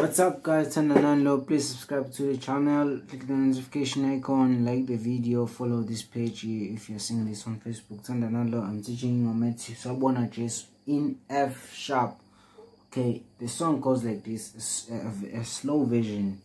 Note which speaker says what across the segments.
Speaker 1: What's up guys, turn the low. Please subscribe to the channel, click the notification icon, like the video, follow this page here if you're seeing this on Facebook. Turn the low. I'm teaching you Sawubona Jesu in F sharp. Okay, the song goes like this. It's a slow version.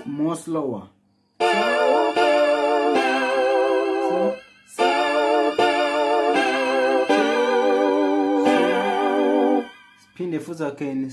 Speaker 1: More slower. Spin the foot again.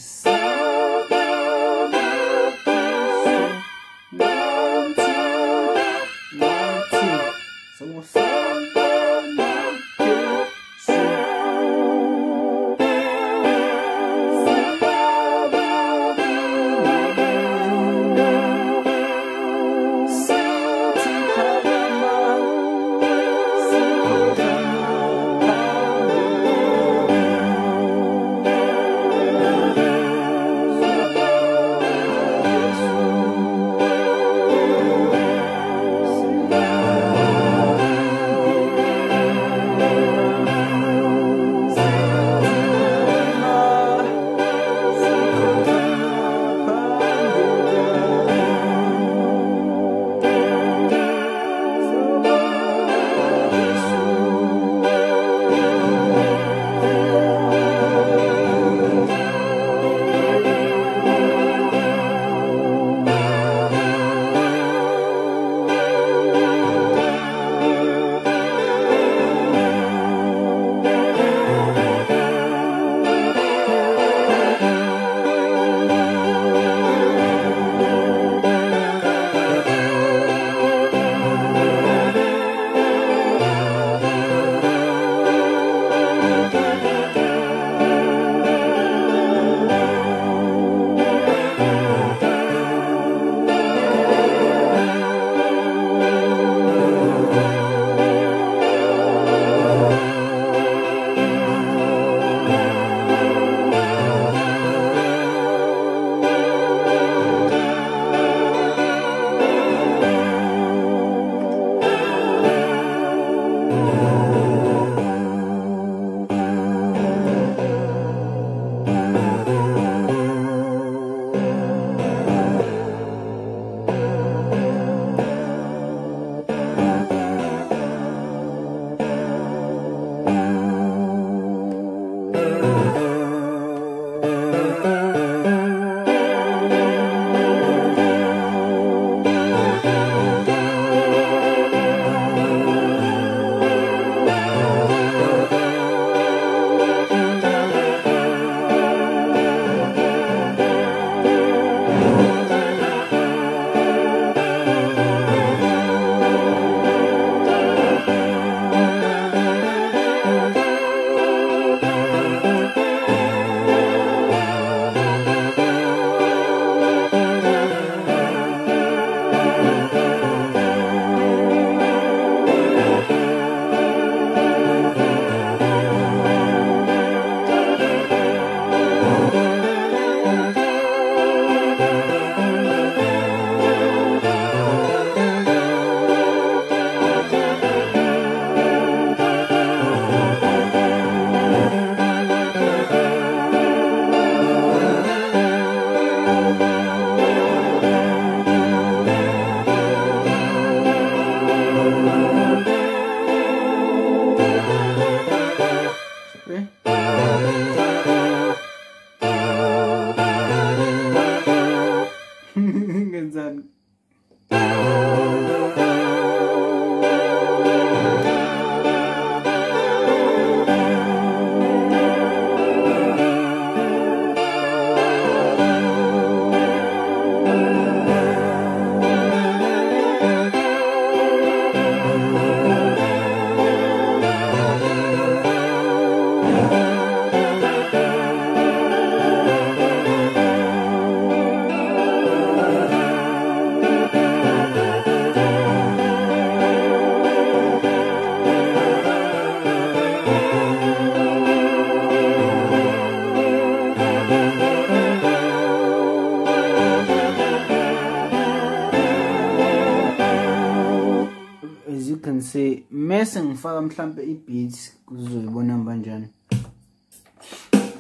Speaker 1: ufaka mhlambe i-beats kuzoyibona kanjani.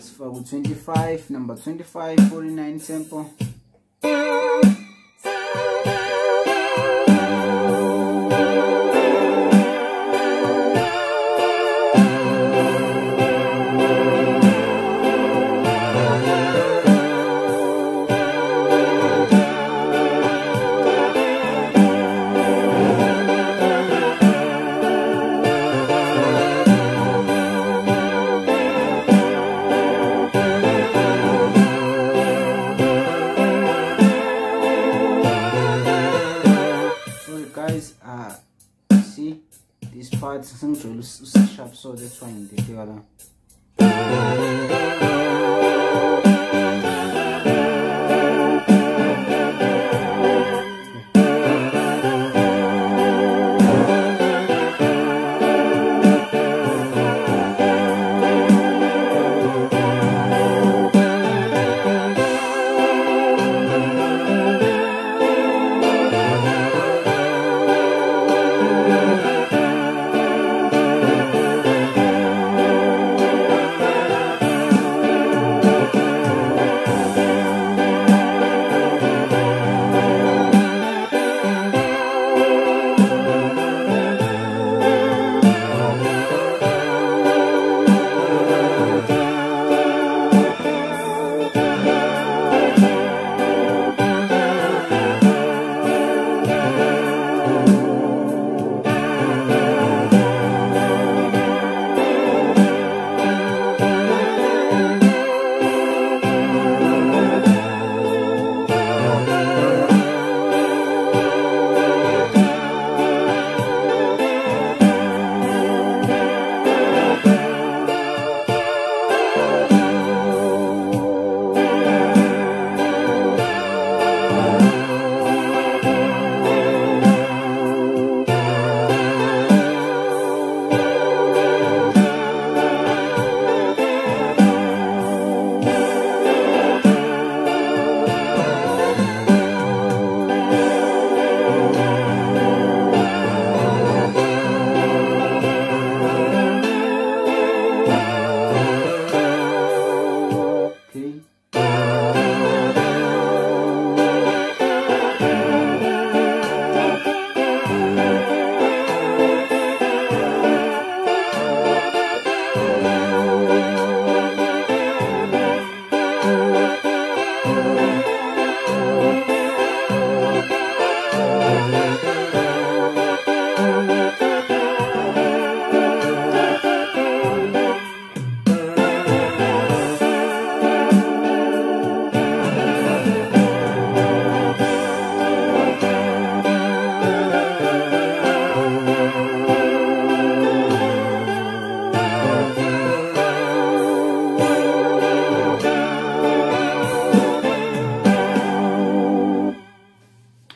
Speaker 1: Sifaka u25 number 25 49 tempo. See this part is sharp, so that's why in the other.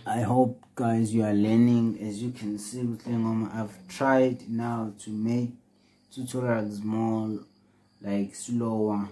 Speaker 1: I hope guys you are learning. As you can see with Lengoma, I've tried now to make tutorials more like slower.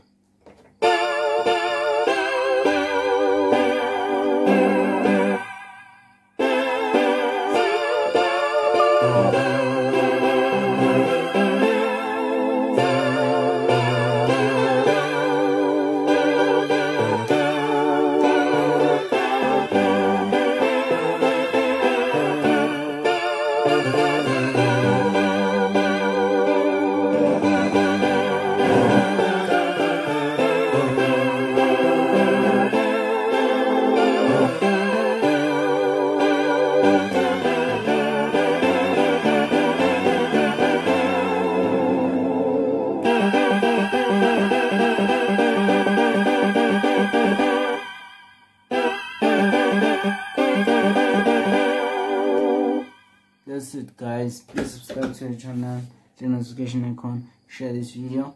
Speaker 1: That's it guys, please subscribe to the channel, the notification icon, share this video.